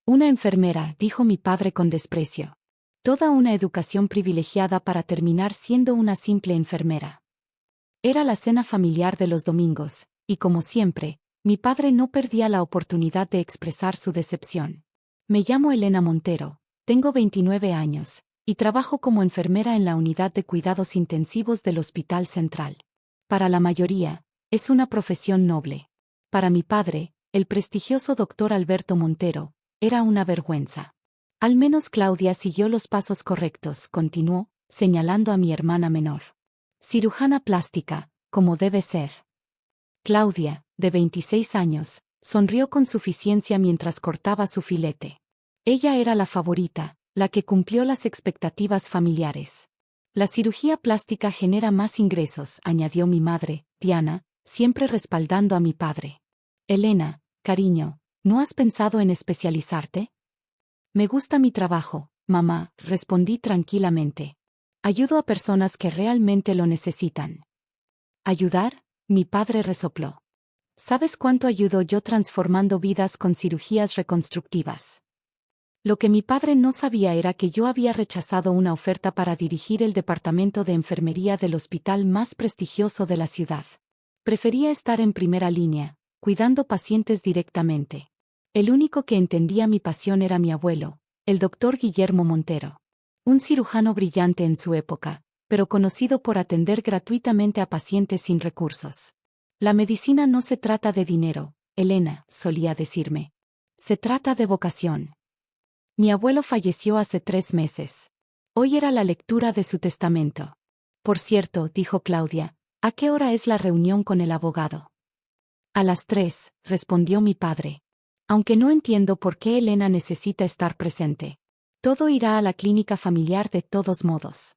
Una enfermera, dijo mi padre con desprecio. Toda una educación privilegiada para terminar siendo una simple enfermera. Era la cena familiar de los domingos, y como siempre, mi padre no perdía la oportunidad de expresar su decepción. Me llamo Elena Montero, tengo 29 años, y trabajo como enfermera en la unidad de cuidados intensivos del Hospital Central. Para la mayoría, es una profesión noble. Para mi padre, el prestigioso doctor Alberto Montero, era una vergüenza. Al menos Claudia siguió los pasos correctos, continuó, señalando a mi hermana menor. Cirujana plástica, como debe ser. Claudia, de 26 años, sonrió con suficiencia mientras cortaba su filete. Ella era la favorita, la que cumplió las expectativas familiares. La cirugía plástica genera más ingresos, añadió mi madre, Diana, siempre respaldando a mi padre. Elena, cariño, ¿no has pensado en especializarte? Me gusta mi trabajo, mamá, respondí tranquilamente. Ayudo a personas que realmente lo necesitan. ¿Ayudar? Mi padre resopló. ¿Sabes cuánto ayudo yo transformando vidas con cirugías reconstructivas? Lo que mi padre no sabía era que yo había rechazado una oferta para dirigir el departamento de enfermería del hospital más prestigioso de la ciudad. Prefería estar en primera línea, cuidando pacientes directamente. El único que entendía mi pasión era mi abuelo, el doctor Guillermo Montero. Un cirujano brillante en su época, pero conocido por atender gratuitamente a pacientes sin recursos. La medicina no se trata de dinero, Elena, solía decirme. Se trata de vocación. Mi abuelo falleció hace 3 meses. Hoy era la lectura de su testamento. Por cierto, dijo Claudia, ¿a qué hora es la reunión con el abogado? A las 3, respondió mi padre. Aunque no entiendo por qué Elena necesita estar presente. Todo irá a la clínica familiar de todos modos.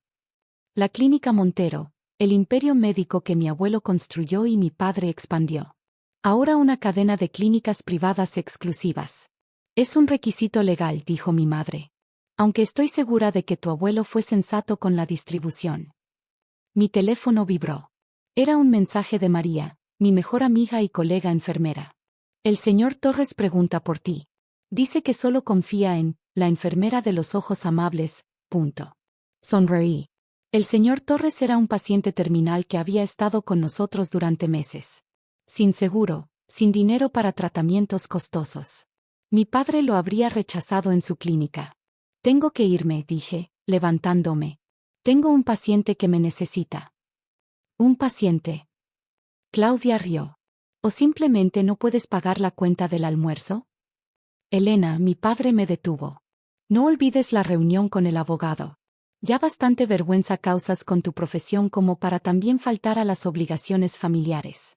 La clínica Montero, el imperio médico que mi abuelo construyó y mi padre expandió. Ahora una cadena de clínicas privadas exclusivas. Es un requisito legal, dijo mi madre. Aunque estoy segura de que tu abuelo fue sensato con la distribución. Mi teléfono vibró. Era un mensaje de María, mi mejor amiga y colega enfermera. El señor Torres pregunta por ti. Dice que solo confía en la enfermera de los ojos amables. Sonreí. El señor Torres era un paciente terminal que había estado con nosotros durante meses. Sin seguro, sin dinero para tratamientos costosos. Mi padre lo habría rechazado en su clínica. Tengo que irme, dije, levantándome. Tengo un paciente que me necesita. ¿Un paciente? Claudia rió. ¿O simplemente no puedes pagar la cuenta del almuerzo? Elena, mi padre me detuvo. No olvides la reunión con el abogado. Ya bastante vergüenza causas con tu profesión como para también faltar a las obligaciones familiares.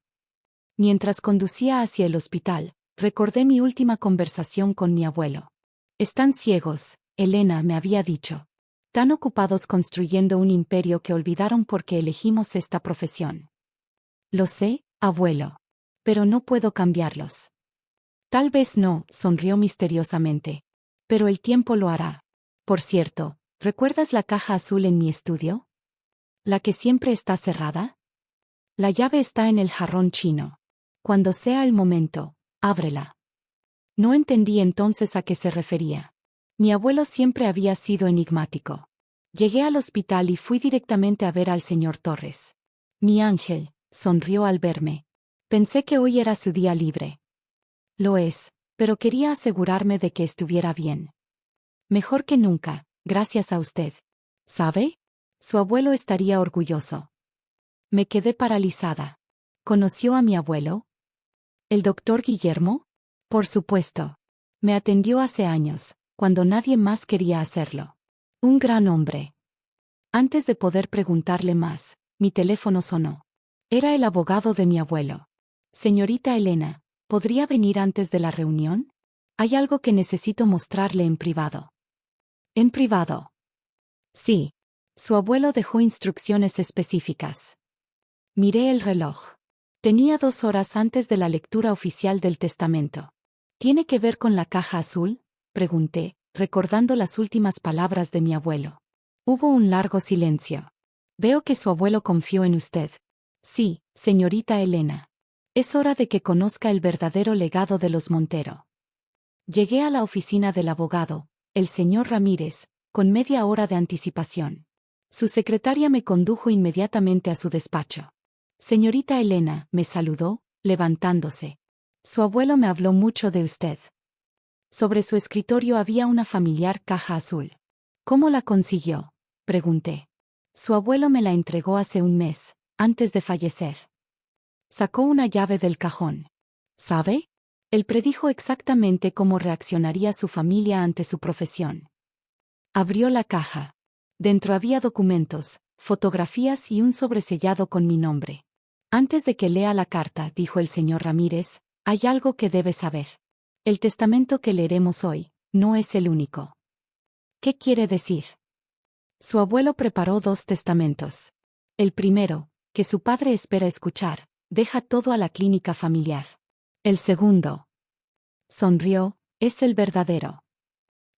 Mientras conducía hacia el hospital, recordé mi última conversación con mi abuelo. Están ciegos, Elena me había dicho. Tan ocupados construyendo un imperio que olvidaron por qué elegimos esta profesión. Lo sé, abuelo. Pero no puedo cambiarlos. Tal vez no, sonrió misteriosamente. Pero el tiempo lo hará. Por cierto, ¿recuerdas la caja azul en mi estudio? ¿La que siempre está cerrada? La llave está en el jarrón chino. Cuando sea el momento, ábrela. No entendí entonces a qué se refería. Mi abuelo siempre había sido enigmático. Llegué al hospital y fui directamente a ver al señor Torres. Mi ángel, sonrió al verme. Pensé que hoy era su día libre. Lo es, pero quería asegurarme de que estuviera bien. Mejor que nunca, gracias a usted. ¿Sabe? Su abuelo estaría orgulloso. Me quedé paralizada. ¿Conoció a mi abuelo? ¿El doctor Guillermo? Por supuesto. Me atendió hace años, cuando nadie más quería hacerlo. Un gran hombre. Antes de poder preguntarle más, mi teléfono sonó. Era el abogado de mi abuelo. Señorita Elena, ¿podría venir antes de la reunión? Hay algo que necesito mostrarle en privado. ¿En privado? Sí. Su abuelo dejó instrucciones específicas. Miré el reloj. Tenía 2 horas antes de la lectura oficial del testamento. ¿Tiene que ver con la caja azul? Pregunté, recordando las últimas palabras de mi abuelo. Hubo un largo silencio. Veo que su abuelo confió en usted. Sí, señorita Elena. Es hora de que conozca el verdadero legado de los Montero. Llegué a la oficina del abogado, el señor Ramírez, con media hora de anticipación. Su secretaria me condujo inmediatamente a su despacho. Señorita Elena, me saludó, levantándose. Su abuelo me habló mucho de usted. Sobre su escritorio había una familiar caja azul. ¿Cómo la consiguió?, pregunté. Su abuelo me la entregó hace un mes, antes de fallecer. Sacó una llave del cajón. ¿Sabe? Él predijo exactamente cómo reaccionaría su familia ante su profesión. Abrió la caja. Dentro había documentos, fotografías y un sobresellado con mi nombre. Antes de que lea la carta, dijo el señor Ramírez, hay algo que debe saber. El testamento que leeremos hoy no es el único. ¿Qué quiere decir? Su abuelo preparó 2 testamentos. El primero, que su padre espera escuchar, deja todo a la clínica familiar. El segundo. Sonrió, es el verdadero.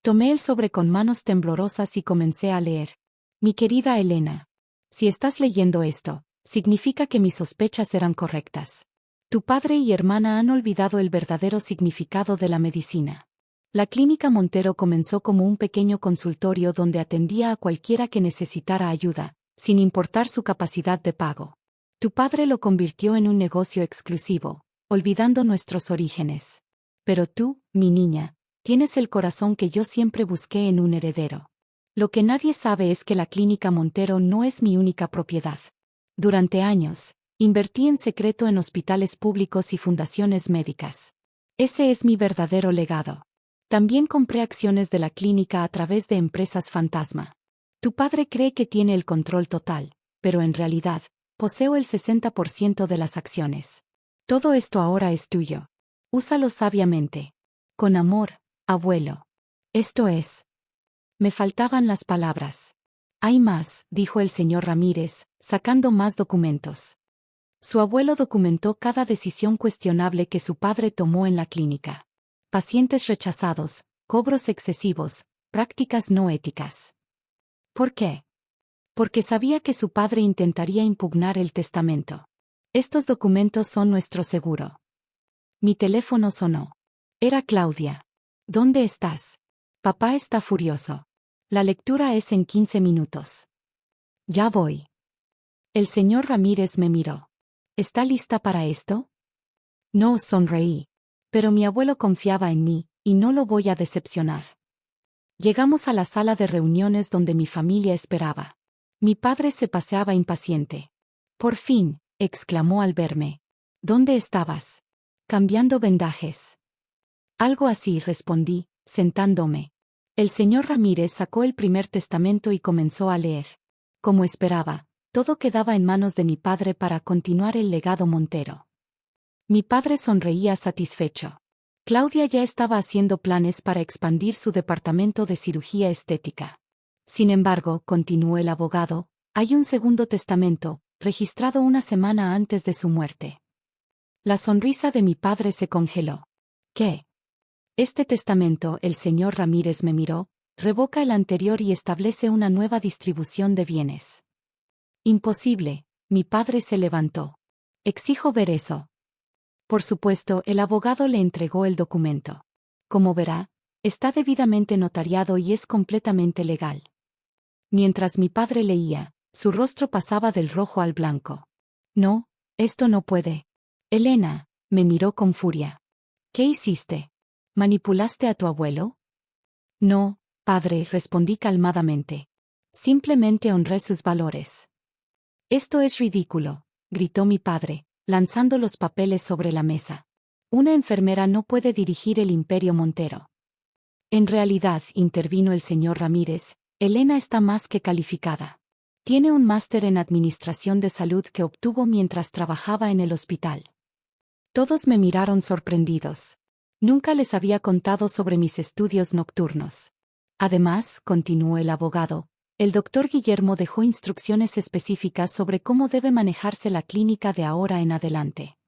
Tomé el sobre con manos temblorosas y comencé a leer. Mi querida Elena, si estás leyendo esto, significa que mis sospechas eran correctas. Tu padre y hermana han olvidado el verdadero significado de la medicina. La Clínica Montero comenzó como un pequeño consultorio donde atendía a cualquiera que necesitara ayuda, sin importar su capacidad de pago. Tu padre lo convirtió en un negocio exclusivo, olvidando nuestros orígenes. Pero tú, mi niña, tienes el corazón que yo siempre busqué en un heredero. Lo que nadie sabe es que la Clínica Montero no es mi única propiedad. Durante años, invertí en secreto en hospitales públicos y fundaciones médicas. Ese es mi verdadero legado. También compré acciones de la clínica a través de empresas fantasma. Tu padre cree que tiene el control total, pero en realidad, poseo el 60% de las acciones. Todo esto ahora es tuyo. Úsalo sabiamente. Con amor, abuelo. Esto es. Me faltaban las palabras. Hay más, dijo el señor Ramírez, sacando más documentos. Su abuelo documentó cada decisión cuestionable que su padre tomó en la clínica. Pacientes rechazados, cobros excesivos, prácticas no éticas. ¿Por qué? Porque sabía que su padre intentaría impugnar el testamento. Estos documentos son nuestro seguro. Mi teléfono sonó. Era Claudia. ¿Dónde estás? Papá está furioso. La lectura es en 15 minutos. Ya voy. El señor Ramírez me miró. ¿Está lista para esto? No, sonreí. Pero mi abuelo confiaba en mí, y no lo voy a decepcionar. Llegamos a la sala de reuniones donde mi familia esperaba. Mi padre se paseaba impaciente. Por fin, exclamó al verme. ¿Dónde estabas? Cambiando vendajes. Algo así, respondí, sentándome. El señor Ramírez sacó el primer testamento y comenzó a leer. Como esperaba, todo quedaba en manos de mi padre para continuar el legado Montero. Mi padre sonreía satisfecho. Claudia ya estaba haciendo planes para expandir su departamento de cirugía estética. Sin embargo, continuó el abogado, hay un segundo testamento, registrado una semana antes de su muerte. La sonrisa de mi padre se congeló. ¿Qué? Este testamento, el señor Ramírez me miró, revoca el anterior y establece una nueva distribución de bienes. Imposible, mi padre se levantó. Exijo ver eso. Por supuesto, el abogado le entregó el documento. Como verá, está debidamente notariado y es completamente legal. Mientras mi padre leía, su rostro pasaba del rojo al blanco. No, esto no puede. Elena, me miró con furia. ¿Qué hiciste? ¿Manipulaste a tu abuelo? No, padre, respondí calmadamente. Simplemente honré sus valores. Esto es ridículo, gritó mi padre, lanzando los papeles sobre la mesa. Una enfermera no puede dirigir el Imperio Montero. En realidad, intervino el señor Ramírez, Elena está más que calificada. Tiene un máster en Administración de Salud que obtuvo mientras trabajaba en el hospital. Todos me miraron sorprendidos. Nunca les había contado sobre mis estudios nocturnos. Además, continuó el abogado, el doctor Guillermo dejó instrucciones específicas sobre cómo debe manejarse la clínica de ahora en adelante.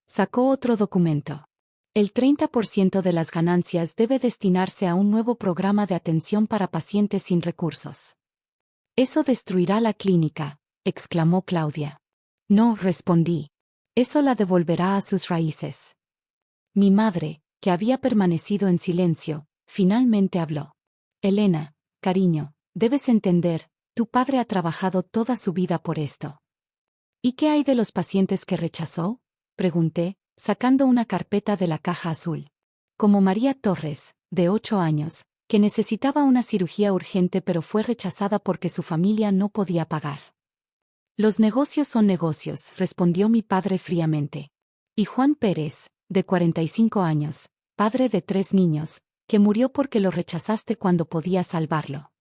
Sacó otro documento. El 30% de las ganancias debe destinarse a un nuevo programa de atención para pacientes sin recursos. Eso destruirá la clínica, exclamó Claudia. No, respondí. Eso la devolverá a sus raíces. Mi madre, que había permanecido en silencio, finalmente habló. Elena, cariño, debes entender, tu padre ha trabajado toda su vida por esto. ¿Y qué hay de los pacientes que rechazó? Pregunté, sacando una carpeta de la caja azul. Como María Torres, de 8 años, que necesitaba una cirugía urgente pero fue rechazada porque su familia no podía pagar. Los negocios son negocios, respondió mi padre fríamente. Y Juan Pérez, de 45 años, padre de 3 niños, que murió porque lo rechazaste cuando podía salvarlo.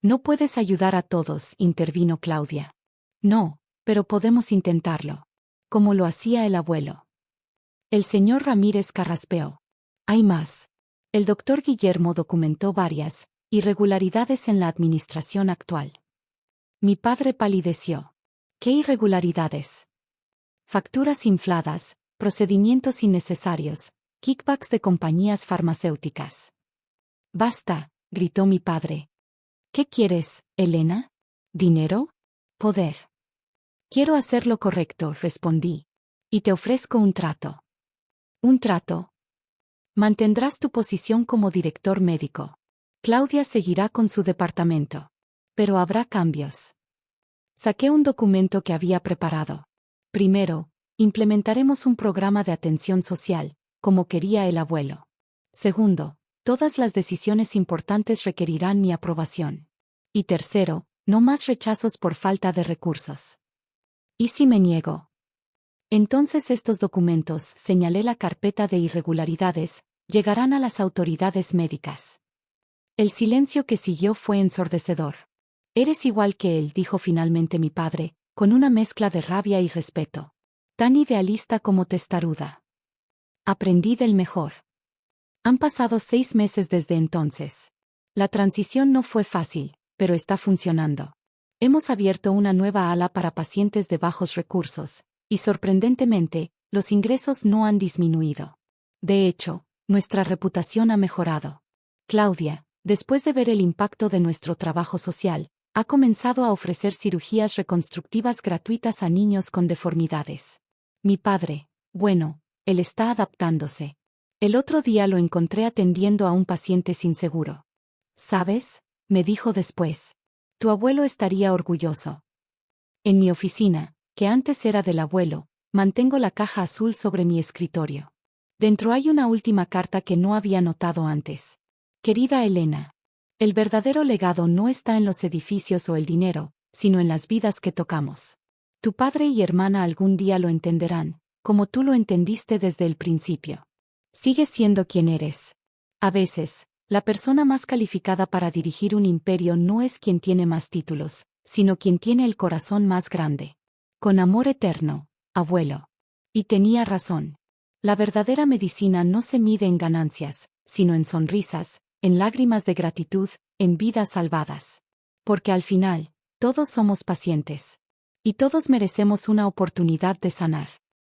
No puedes ayudar a todos, intervino Claudia. No, pero podemos intentarlo. Como lo hacía el abuelo. El señor Ramírez carraspeó. Hay más. El doctor Guillermo documentó varias irregularidades en la administración actual. Mi padre palideció. ¿Qué irregularidades? Facturas infladas, procedimientos innecesarios, kickbacks de compañías farmacéuticas. Basta, gritó mi padre. ¿Qué quieres, Elena? ¿Dinero? Poder. Quiero hacer lo correcto, respondí. Y te ofrezco un trato. ¿Un trato? Mantendrás tu posición como director médico. Claudia seguirá con su departamento. Pero habrá cambios. Saqué un documento que había preparado. Primero, implementaremos un programa de atención social, como quería el abuelo. Segundo, todas las decisiones importantes requerirán mi aprobación. Y tercero, no más rechazos por falta de recursos. ¿Y si me niego? Entonces estos documentos, señalé la carpeta de irregularidades, llegarán a las autoridades médicas. El silencio que siguió fue ensordecedor. Eres igual que él, dijo finalmente mi padre, con una mezcla de rabia y respeto. Tan idealista como testaruda. Aprendí del mejor. Han pasado 6 meses desde entonces. La transición no fue fácil, pero está funcionando. Hemos abierto una nueva ala para pacientes de bajos recursos, y sorprendentemente, los ingresos no han disminuido. De hecho, nuestra reputación ha mejorado. Claudia, después de ver el impacto de nuestro trabajo social, ha comenzado a ofrecer cirugías reconstructivas gratuitas a niños con deformidades. Mi padre, bueno, él está adaptándose. El otro día lo encontré atendiendo a un paciente sin seguro. ¿Sabes? Me dijo después. Tu abuelo estaría orgulloso. En mi oficina, que antes era del abuelo, mantengo la caja azul sobre mi escritorio. Dentro hay una última carta que no había notado antes. Querida Elena, el verdadero legado no está en los edificios o el dinero, sino en las vidas que tocamos. Tu padre y hermana algún día lo entenderán, como tú lo entendiste desde el principio. Sigues siendo quien eres. A veces, la persona más calificada para dirigir un imperio no es quien tiene más títulos, sino quien tiene el corazón más grande. Con amor eterno, abuelo. Y tenía razón. La verdadera medicina no se mide en ganancias, sino en sonrisas, en lágrimas de gratitud, en vidas salvadas. Porque al final, todos somos pacientes. Y todos merecemos una oportunidad de sanar.